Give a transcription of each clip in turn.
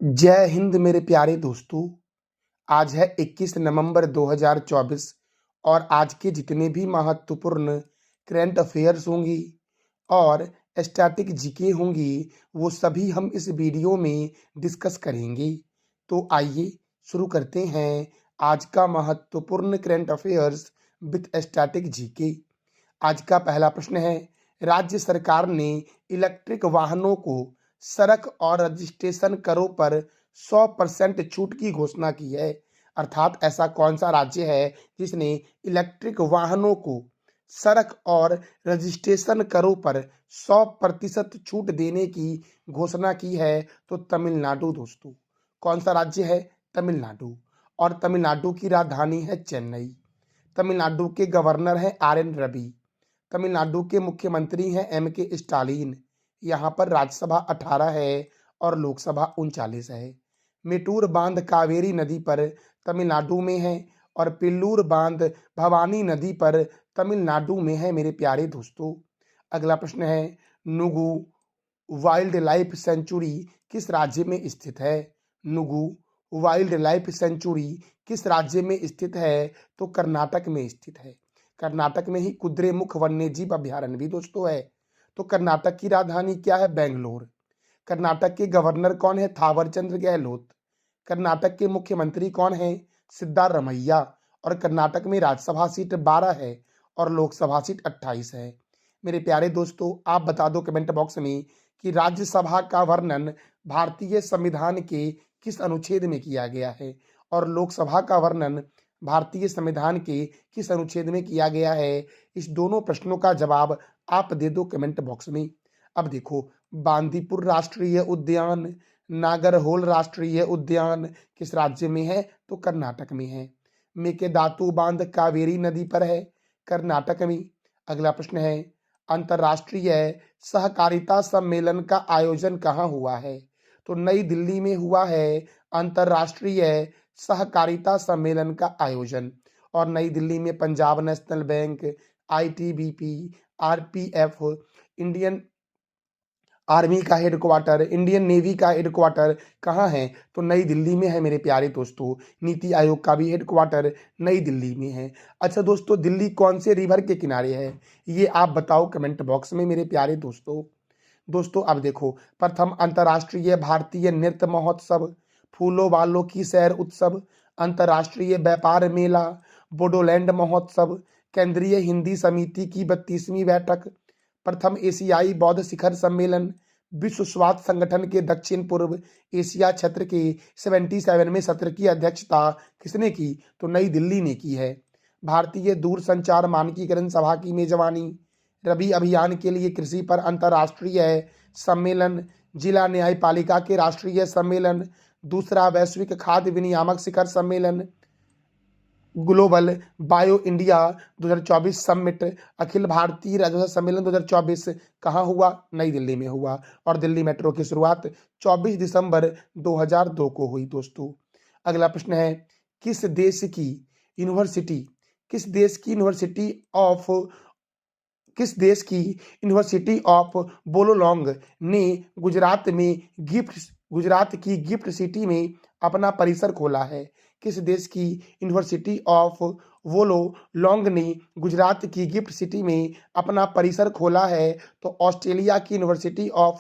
जय हिंद मेरे प्यारे दोस्तों। आज है 21 नवंबर 2024 और आज के जितने भी महत्वपूर्ण करंट अफेयर्स होंगी और स्टैटिक जीके होंगी वो सभी हम इस वीडियो में डिस्कस करेंगे। तो आइए शुरू करते हैं आज का महत्वपूर्ण current affairs with static GK. आज का पहला प्रश्न है, राज्य सरकार ने इलेक्ट्रिक वाहनों को सड़क और रजिस्ट्रेशन करों पर 100% छूट की घोषणा की है। अर्थात ऐसा कौन सा राज्य है जिसने इलेक्ट्रिक वाहनों को सड़क और रजिस्ट्रेशन करों पर 100% छूट देने की घोषणा की है? तो तमिलनाडु दोस्तों। कौन सा राज्य है? तमिलनाडु। और तमिलनाडु की राजधानी है चेन्नई। तमिलनाडु के गवर्नर हैं आर.एन. रवि। तमिलनाडु के मुख्यमंत्री हैं M.K. स्टालिन। यहाँ पर राज्यसभा 18 है और लोकसभा 39 है। मेटूर बांध कावेरी नदी पर तमिलनाडु में है और पिल्लूर बांध भवानी नदी पर तमिलनाडु में है मेरे प्यारे दोस्तों। अगला प्रश्न है, नुगु वाइल्ड लाइफ सेंचुरी किस राज्य में स्थित है? नुगु वाइल्ड लाइफ सेंचुरी किस राज्य में स्थित है? तो कर्नाटक में स्थित है। कर्नाटक में ही कुद्रेमुख वन्यजीव अभयारण्य भी दोस्तों है। तो कर्नाटक की राजधानी क्या है? बेंगलोर। कर्नाटक के गवर्नर कौन है? थावरचंद्र गहलोत। कर्नाटक के मुख्यमंत्री कौन है? सिद्धारमैया। और कर्नाटक में राज्यसभा सीट 12 है और लोकसभा सीट 28 है। मेरे प्यारे दोस्तों, आप बता दो कमेंट बॉक्स में कि राज्यसभा का वर्णन भारतीय संविधान के किस अनुच्छेद में किया गया है और लोकसभा का वर्णन भारतीय संविधान के किस अनुच्छेद में किया गया है। इस दोनों प्रश्नों का जवाब आप दे दो कमेंट बॉक्स में। अब देखो, बांदीपुर राष्ट्रीय उद्यान, नागरहोल राष्ट्रीय उद्यान किस राज्य में है? तो कर्नाटक में है। मेकेदातु बांध कावेरी नदी पर है, कर्नाटक में। अगला प्रश्न है, अंतर्राष्ट्रीय सहकारिता सम्मेलन का आयोजन कहाँ हुआ है? तो नई दिल्ली में हुआ है अंतर्राष्ट्रीय सहकारिता सम्मेलन का आयोजन। और नई दिल्ली में Punjab national bank, ITBP, RPF, Indian army का हेडक्वार्टर, इंडियन नेवी का हेडक्वार्टर कहाँ है? तो नई दिल्ली में है मेरे प्यारे दोस्तों। नीति आयोग का भी हेडक्वार्टर नई दिल्ली में है। अच्छा दोस्तों, दिल्ली कौन से रिवर के किनारे है? ये आप बताओ कमेंट बॉक्स में मेरे प्यारे दोस्तों। दोस्तों अब देखो, प्रथम अंतर्राष्ट्रीय भारतीय नृत्य महोत्सव, फूलों वालों की सैर उत्सव, अंतर्राष्ट्रीय व्यापार मेला, बोडोलैंड महोत्सव, केंद्रीय हिंदी समिति की 32वीं बैठक, प्रथम एशियाई बौद्ध शिखर सम्मेलन, विश्व स्वास्थ्य संगठन के दक्षिण पूर्व एशिया क्षेत्र के 77वें सत्र की अध्यक्षता किसने की? तो नई दिल्ली ने की है। भारतीय दूरसंचार मानकीकरण सभा की मेजबानी, रबी अभियान के लिए कृषि पर अंतर्राष्ट्रीय सम्मेलन, जिला न्यायपालिका के राष्ट्रीय सम्मेलन, दूसरा वैश्विक खाद्य विनियामक शिखर सम्मेलन, global bio India 2024 summit, Akhil Bharatiya राजभाषा सम्मेलन 2024 कहाँ हुआ? नई दिल्ली में हुआ। और दिल्ली मेट्रो की शुरुआत 24 दिसंबर 2002 को हुई दोस्तों। अगला प्रश्न है, किस देश की यूनिवर्सिटी ऑफ किस देश की यूनिवर्सिटी ऑफ बोलोलोंग ने गुजरात की गिफ्ट सिटी में अपना परिसर खोला है? किस देश की यूनिवर्सिटी ऑफ वोलोलोंग ने गुजरात की गिफ्ट सिटी में अपना परिसर खोला है? तो ऑस्ट्रेलिया की यूनिवर्सिटी ऑफ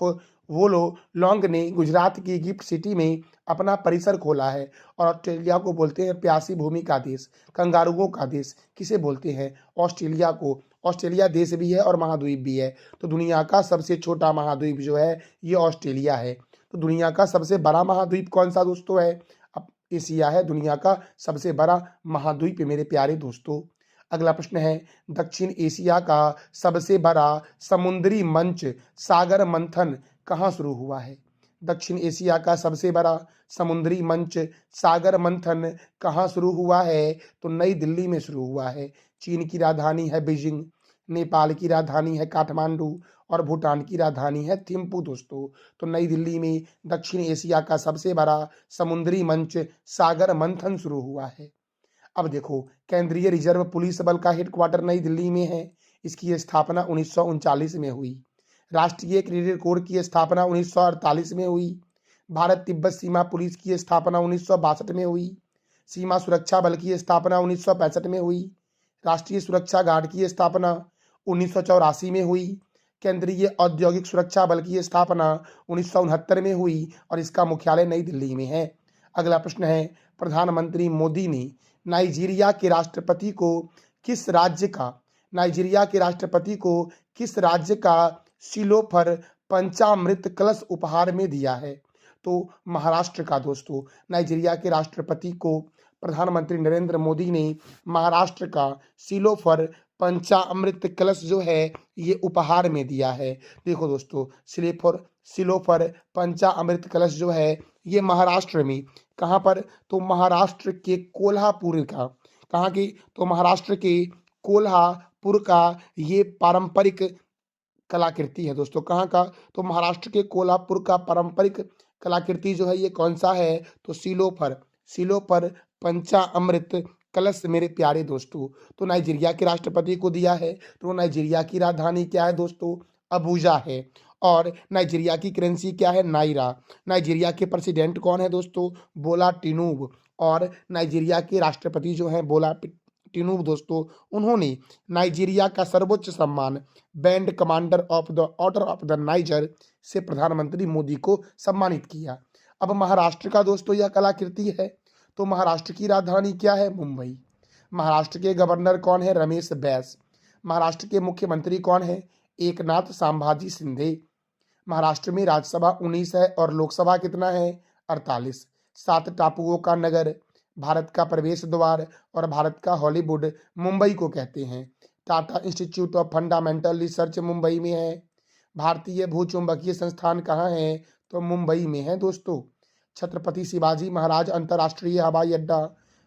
वोलोलोंग ने गुजरात की गिफ्ट सिटी में अपना परिसर खोला है। और ऑस्ट्रेलिया को बोलते हैं प्यासी भूमि का देश, कंगारुओं का देश। किसे बोलते हैं? ऑस्ट्रेलिया को। ऑस्ट्रेलिया देश भी है और महाद्वीप भी है। तो दुनिया का सबसे छोटा महाद्वीप जो है ये ऑस्ट्रेलिया है। तो दुनिया का सबसे बड़ा महाद्वीप कौन सा दोस्तों है? अब एशिया है दुनिया का सबसे बड़ा महाद्वीप मेरे प्यारे दोस्तों। अगला प्रश्न है, दक्षिण एशिया का सबसे बड़ा समुद्री मंच सागर मंथन कहाँ शुरू हुआ है? दक्षिण एशिया का सबसे बड़ा समुद्री मंच सागर मंथन कहाँ शुरू हुआ है? तो नई दिल्ली में शुरू हुआ है। चीन की राजधानी है बीजिंग, नेपाल की राजधानी है काठमांडू और भूटान की राजधानी है थिम्पू दोस्तों। तो नई दिल्ली में दक्षिण एशिया का सबसे बड़ा समुद्री मंच सागर मंथन शुरू हुआ है। अब देखो, केंद्रीय रिजर्व पुलिस बल का हेडक्वार्टर नई दिल्ली में है। इसकी स्थापना 1939 में हुई। राष्ट्रीय क्रेडिट कोर की स्थापना 1948 में हुई। भारत तिब्बत सीमा पुलिस की स्थापना 1962 में हुई। सीमा सुरक्षा बल की स्थापना 1965 में हुई। राष्ट्रीय सुरक्षा गार्ड की स्थापना 1984 में हुई। केंद्रीय औद्योगिक सुरक्षा बल की स्थापना 1969 में हुई और इसका मुख्यालय नई दिल्ली में है। अगला प्रश्न है, प्रधानमंत्री मोदी ने नाइजीरिया के राष्ट्रपति को किस राज्य का सिलोफर पंचामृत कलश उपहार में दिया है? तो महाराष्ट्र का दोस्तों। नाइजीरिया के राष्ट्रपति को प्रधानमंत्री नरेंद्र मोदी ने महाराष्ट्र का सिलोफर पंचामृत कलश जो है ये उपहार में दिया है। देखो दोस्तों, सिलोफर पंचामृत कलश जो है ये महाराष्ट्र में, कहाँ पर? तो महाराष्ट्र के कोल्हापुर का, कहाँ की? तो महाराष्ट्र के कोल्हापुर का ये पारंपरिक कलाकृति है दोस्तों। कहाँ का? तो महाराष्ट्र के कोल्हापुर का पारंपरिक कलाकृति जो है ये कौन सा है? तो सिलोफर पंचामृत कलश मेरे प्यारे दोस्तों। तो नाइजीरिया के राष्ट्रपति को दिया है। तो नाइजीरिया की राजधानी क्या है दोस्तों? अबूजा है। और नाइजीरिया की करेंसी क्या है? नाइरा। नाइजीरिया के प्रेसिडेंट कौन है दोस्तों? बोला टिनूब। और नाइजीरिया के राष्ट्रपति जो हैं बोला टिनूब दोस्तों, उन्होंने नाइजीरिया का सर्वोच्च सम्मान band commander of the order of the niger से प्रधानमंत्री मोदी को सम्मानित किया। अब महाराष्ट्र का दोस्तों यह कलाकृति है। तो महाराष्ट्र की राजधानी क्या है? मुंबई। महाराष्ट्र के गवर्नर कौन है? रमेश बैस। महाराष्ट्र के मुख्यमंत्री कौन है? एकनाथ संभाजी शिंदे। महाराष्ट्र में राज्यसभा 19 है और लोकसभा कितना है? 48। 7 टापुओं का नगर, भारत का प्रवेश द्वार और भारत का हॉलीवुड मुंबई को कहते हैं। Tata institute of fundamental research Mumbai में है। भारतीय भूचुंबकीय संस्थान कहाँ है? तो मुंबई में है दोस्तों। छत्रपति शिवाजी महाराज अंतर्राष्ट्रीय हवाई अड्डा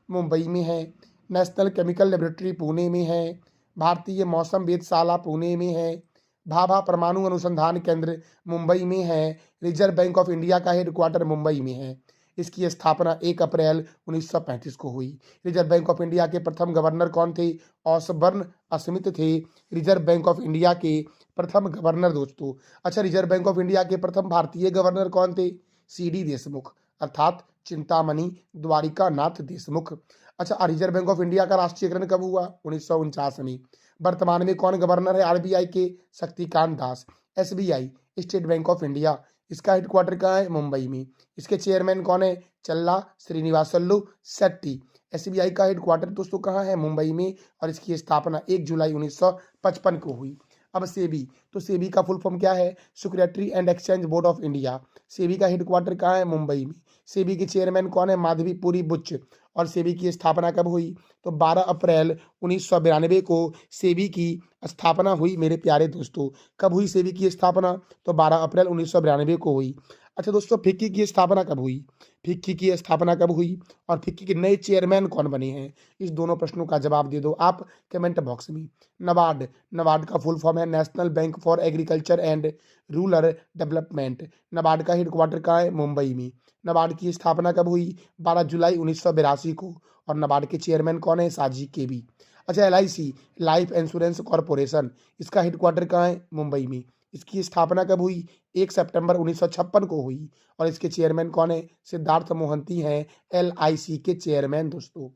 मुंबई में है। नेशनल केमिकल लेबोरेटरी पुणे में है। भारतीय मौसम वेधशाला पुणे में है। भाभा परमाणु अनुसंधान केंद्र मुंबई में है। रिजर्व बैंक ऑफ इंडिया का हेडक्वार्टर मुंबई में है। इसकी स्थापना 1 अप्रैल 1935 को हुई। रिजर्व बैंक ऑफ इंडिया के प्रथम गवर्नर कौन थे? ऑसबर्न स्मिथ थे रिजर्व बैंक ऑफ इंडिया के प्रथम गवर्नर दोस्तों। अच्छा, रिजर्व बैंक ऑफ इंडिया के प्रथम भारतीय गवर्नर कौन थे? CD देशमुख, अर्थात चिंतामणि द्वारिका नाथ देशमुख। अच्छा, रिजर्व बैंक ऑफ इंडिया का राष्ट्रीयकरण कब हुआ? 1949 में। वर्तमान में कौन गवर्नर है RBI के? Shaktikanta Das. SBI state bank of India, इसका हेडक्वार्टर कहाँ है? मुंबई में। इसके चेयरमैन कौन है? चल्ला श्रीनिवासल्लू शेट्टी। SBI का हेडक्वार्टर दोस्तों कहाँ है? मुंबई में। और इसकी स्थापना 1 जुलाई 1955 को हुई। अब सेबी, तो सेबी का फुल फॉर्म क्या है? Security and exchange board of India. SEBI का हेडक्वार्टर कहाँ है? मुंबई में। सेबी के चेयरमैन कौन है? माधवीपुरी बुच। और सेबी की स्थापना कब हुई? तो 12 अप्रैल 1992 को सेबी की स्थापना हुई मेरे प्यारे दोस्तों। कब हुई सेबी की स्थापना? तो 12 अप्रैल 1992 को हुई। अच्छा दोस्तों, फिक्की की स्थापना कब हुई? फिक्की की स्थापना कब हुई और फिक्की के नए चेयरमैन कौन बने हैं? इस दोनों प्रश्नों का जवाब दे दो आप कमेंट बॉक्स में। नबार्ड का फुल फॉर्म है national bank for agriculture and rural development. NABARD का हेडक्वार्टर कहाँ है? मुंबई में। नबार्ड की स्थापना कब हुई? 12 जुलाई 1982 को। और नबार्ड के चेयरमैन कौन है? साजी केबी। अच्छा, LIC लाइफ इंश्योरेंस कॉरपोरेशन, इसका हेडक्वार्टर कहाँ है? मुंबई में। इसकी स्थापना कब हुई? 1 सितंबर 1956 को हुई। और इसके चेयरमैन कौन है? सिद्धार्थ मोहंती हैं LIC के चेयरमैन दोस्तों।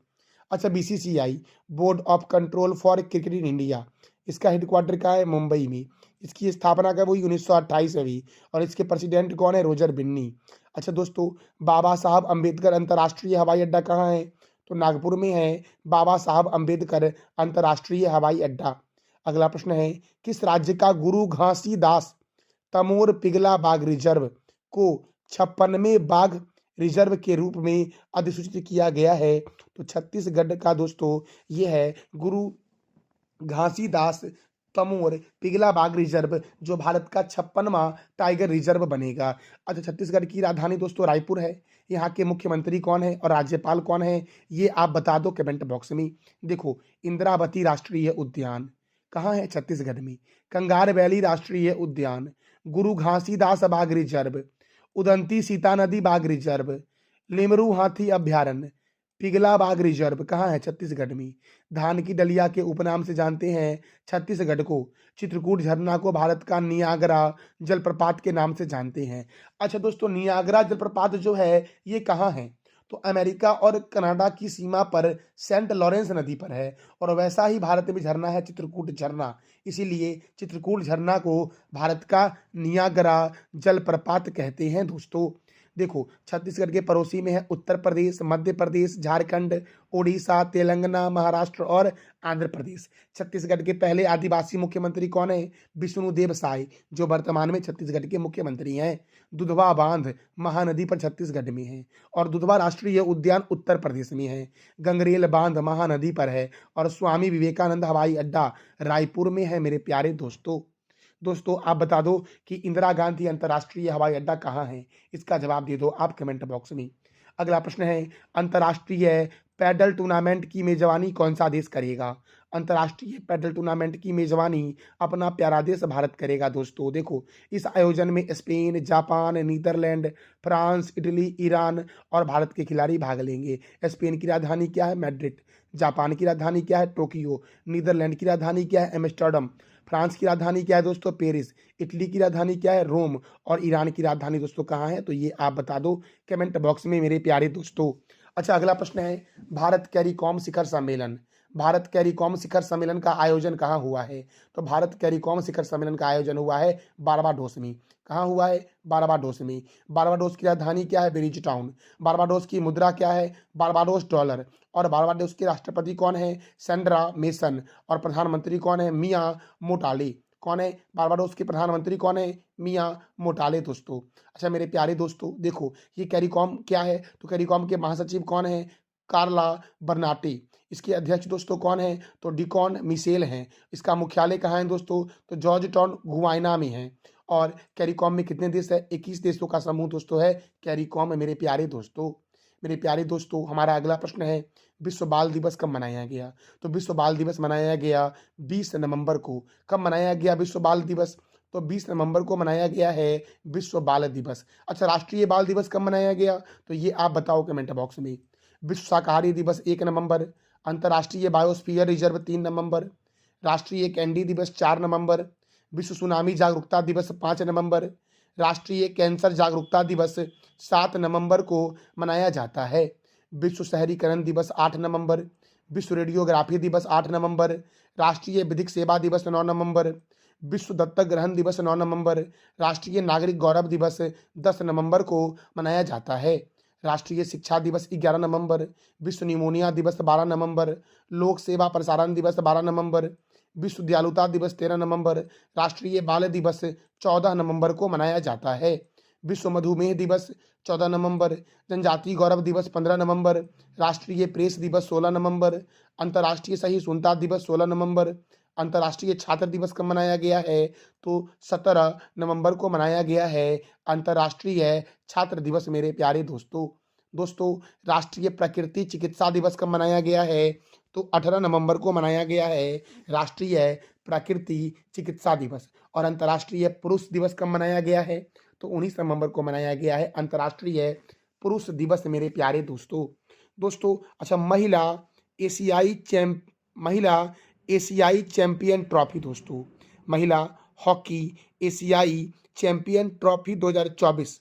अच्छा, BCCI board of control for cricket in India, इसका हेडक्वार्टर कहाँ है? मुंबई में। इसकी स्थापना कब हुई? 1928 में हुई। और इसके प्रेसिडेंट कौन है? रोजर बिन्नी। अच्छा दोस्तों, बाबा साहब अम्बेडकर अंतर्राष्ट्रीय हवाई अड्डा कहाँ है? तो नागपुर में है बाबा साहब अम्बेडकर अंतर्राष्ट्रीय हवाई अड्डा। अगला प्रश्न है, किस राज्य का गुरु घासीदास तमोर पिघला बाघ रिजर्व को 56वें बाघ रिजर्व के रूप में अधिसूचित किया गया है? तो छत्तीसगढ़ का दोस्तों ये है गुरु घासीदास तमोर पिघला बाघ रिजर्व, जो भारत का 56वां टाइगर रिजर्व बनेगा। अच्छा, छत्तीसगढ़ की राजधानी दोस्तों रायपुर है। यहाँ के मुख्यमंत्री कौन है और राज्यपाल कौन है, ये आप बता दो कमेंट बॉक्स में। देखो, इंद्रावती राष्ट्रीय उद्यान कहाँ है? छत्तीसगढ़ में। कंगार वैली राष्ट्रीय उद्यान, गुरु घासीदास बाघ रिजर्व, उदंती सीता नदी बाघ रिजर्व, लिमरू हाथी अभ्यारण्य, पिघला बाग रिजर्व कहाँ है? छत्तीसगढ़ में। धान की डलिया के उपनाम से जानते हैं छत्तीसगढ़ को। चित्रकूट झरना को भारत का नियाग्रा जलप्रपात के नाम से जानते हैं। अच्छा दोस्तों, नियाग्रा जलप्रपात जो है ये कहाँ है? तो अमेरिका और कनाडा की सीमा पर सेंट लॉरेंस नदी पर है। और वैसा ही भारत में झरना है चित्रकूट झरना, इसीलिए चित्रकूट झरना को भारत का नियाग्रा जलप्रपात कहते हैं दोस्तों। देखो, छत्तीसगढ़ के पड़ोसी में है उत्तर प्रदेश, मध्य प्रदेश, झारखंड, उड़ीसा, तेलंगाना, महाराष्ट्र और आंध्र प्रदेश। छत्तीसगढ़ के पहले आदिवासी मुख्यमंत्री कौन है? विष्णुदेव साय, जो वर्तमान में छत्तीसगढ़ के मुख्यमंत्री हैं। दुधवा बांध महानदी पर छत्तीसगढ़ में है और दुधवा राष्ट्रीय उद्यान उत्तर प्रदेश में है। गंगरेल बांध महानदी पर है और स्वामी विवेकानंद हवाई अड्डा रायपुर में है मेरे प्यारे दोस्तों। दोस्तों आप बता दो कि इंदिरा गांधी अंतर्राष्ट्रीय हवाई अड्डा कहाँ है? इसका जवाब दे दो आप कमेंट बॉक्स में। अगला प्रश्न है, अंतर्राष्ट्रीय पैडल टूर्नामेंट की मेजबानी कौन सा देश करेगा? अंतर्राष्ट्रीय पैडल टूर्नामेंट की मेजबानी अपना प्यारा देश भारत करेगा दोस्तों। देखो, इस आयोजन में Spain, Japan, Netherlands, France, Italy, Iran और भारत के खिलाड़ी भाग लेंगे। स्पेन की राजधानी क्या है? मैड्रिड। जापान की राजधानी क्या है? टोक्यो। नीदरलैंड की राजधानी क्या है? एम्स्टर्डम। फ्रांस की राजधानी क्या है दोस्तों? पेरिस। इटली की राजधानी क्या है? रोम। और ईरान की राजधानी दोस्तों कहाँ है? तो ये आप बता दो कमेंट बॉक्स में मेरे प्यारे दोस्तों। अच्छा, अगला प्रश्न है, भारत कैरिकॉम शिखर सम्मेलन। भारत कैरिकॉम शिखर सम्मेलन का आयोजन कहाँ हुआ है? तो भारत कैरिकॉम शिखर सम्मेलन का आयोजन हुआ है बारबाडोस में। कहाँ हुआ है? बारबाडोस में। बारबाडोस की राजधानी क्या है? Bridge town. बारबाडोस की मुद्रा क्या है? Barbados dollar. और बारबाडोस के राष्ट्रपति कौन है? Sandra mason. और प्रधानमंत्री कौन है? मियां मोटाले। कौन है बारबाडोस के प्रधानमंत्री? कौन है? मियां मोटाले दोस्तों। अच्छा मेरे प्यारे दोस्तों, देखो ये कैरिकॉम क्या है? तो कैरिकॉम के महासचिव कौन है? कार्ला बर्नाटे। इसके अध्यक्ष दोस्तों कौन है? तो डिकॉन मिशेल हैं। इसका मुख्यालय कहाँ है दोस्तों? तो जॉर्ज टाउन गुयाना में है। और कैरिकॉम में कितने देश है? 21 देशों का समूह दोस्तों है कैरिकॉम में मेरे प्यारे दोस्तों। मेरे प्यारे दोस्तों, हमारा अगला प्रश्न है, विश्व बाल दिवस कब मनाया गया? तो विश्व बाल दिवस मनाया गया 20 नवंबर को। कब मनाया गया विश्व बाल दिवस? तो 20 नवंबर को मनाया गया है विश्व बाल दिवस। अच्छा, राष्ट्रीय बाल दिवस कब मनाया गया? तो ये आप बताओ कमेंट बॉक्स में। विश्व शाकाहारी दिवस 1 नवंबर, अंतर्राष्ट्रीय बायोस्फीयर रिजर्व 3 नवंबर, राष्ट्रीय कैंडी दिवस 4 नवंबर, विश्व सुनामी जागरूकता दिवस 5 नवंबर, राष्ट्रीय कैंसर जागरूकता दिवस 7 नवंबर को मनाया जाता है। विश्व शहरीकरण दिवस 8 नवंबर, विश्व रेडियोग्राफी दिवस 8 नवंबर, राष्ट्रीय विधिक सेवा दिवस 9 नवंबर, विश्व दत्तक ग्रहण दिवस 9 नवंबर, राष्ट्रीय नागरिक गौरव दिवस 10 नवंबर को मनाया जाता है। राष्ट्रीय शिक्षा दिवस 11 नवंबर, विश्व निमोनिया दिवस 12 नवंबर, लोक सेवा प्रसारण दिवस 12 नवंबर, विश्व दयालुता दिवस 13 नवंबर, राष्ट्रीय बाल दिवस 14 नवंबर को मनाया जाता है। विश्व मधुमेह दिवस 14 नवंबर, जनजातीय गौरव दिवस 15 नवंबर, राष्ट्रीय प्रेस दिवस 16 नवंबर, अंतर्राष्ट्रीय सहिष्णुता दिवस 16 नवंबर, अंतर्राष्ट्रीय छात्र दिवस कब मनाया गया है? तो 17 नवंबर को मनाया गया है अंतर्राष्ट्रीय छात्र दिवस मेरे प्यारे दोस्तों। दोस्तों, राष्ट्रीय प्रकृति चिकित्सा दिवस कब मनाया गया है? तो 18 नवंबर को मनाया गया है राष्ट्रीय प्रकृति चिकित्सा दिवस। और अंतर्राष्ट्रीय पुरुष दिवस कब मनाया गया है? तो 19 नवंबर को मनाया गया है अंतर्राष्ट्रीय पुरुष दिवस मेरे प्यारे दोस्तों। दोस्तों अच्छा, महिला एशियाई चैंपियन ट्रॉफी दोस्तों, महिला हॉकी एशियाई चैंपियन ट्रॉफी 2024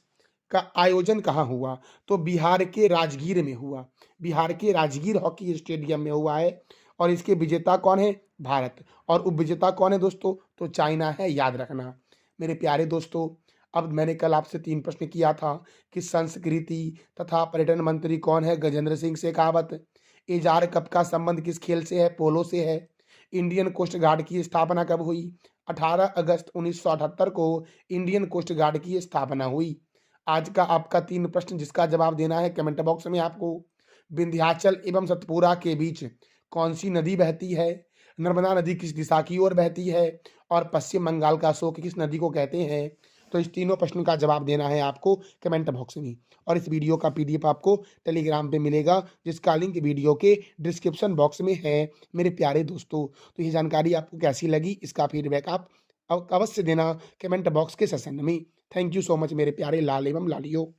का आयोजन कहाँ हुआ? तो बिहार के राजगीर में हुआ। बिहार के राजगीर हॉकी स्टेडियम में हुआ है। और इसके विजेता कौन है? भारत। और उपविजेता कौन है दोस्तों? तो चाइना है, याद रखना मेरे प्यारे दोस्तों। अब मैंने कल आपसे 3 प्रश्न किया था कि संस्कृति तथा पर्यटन मंत्री कौन है? गजेंद्र सिंह शेखावत। एजाज कप का संबंध किस खेल से है? पोलो से है। इंडियन कोस्ट गार्ड की स्थापना कब हुई? 18 अगस्त 1978 को इंडियन कोस्ट गार्ड की स्थापना हुई। आज का आपका 3 प्रश्न जिसका जवाब देना है कमेंट बॉक्स में आपको। विंध्याचल एवं सतपुरा के बीच कौन सी नदी बहती है? नर्मदा नदी किस दिशा की ओर बहती है? और पश्चिम बंगाल का अशोक किस नदी को कहते हैं? तो इस तीनों प्रश्न का जवाब देना है आपको कमेंट बॉक्स में। और इस वीडियो का पीडीएफ आपको टेलीग्राम पे मिलेगा, जिसका लिंक वीडियो के डिस्क्रिप्शन बॉक्स में है मेरे प्यारे दोस्तों। तो ये जानकारी आपको कैसी लगी, इसका फीडबैक आप अवश्य देना कमेंट बॉक्स के सेशन में। थैंक यू सो मच मेरे प्यारे लाल एवं लालियो।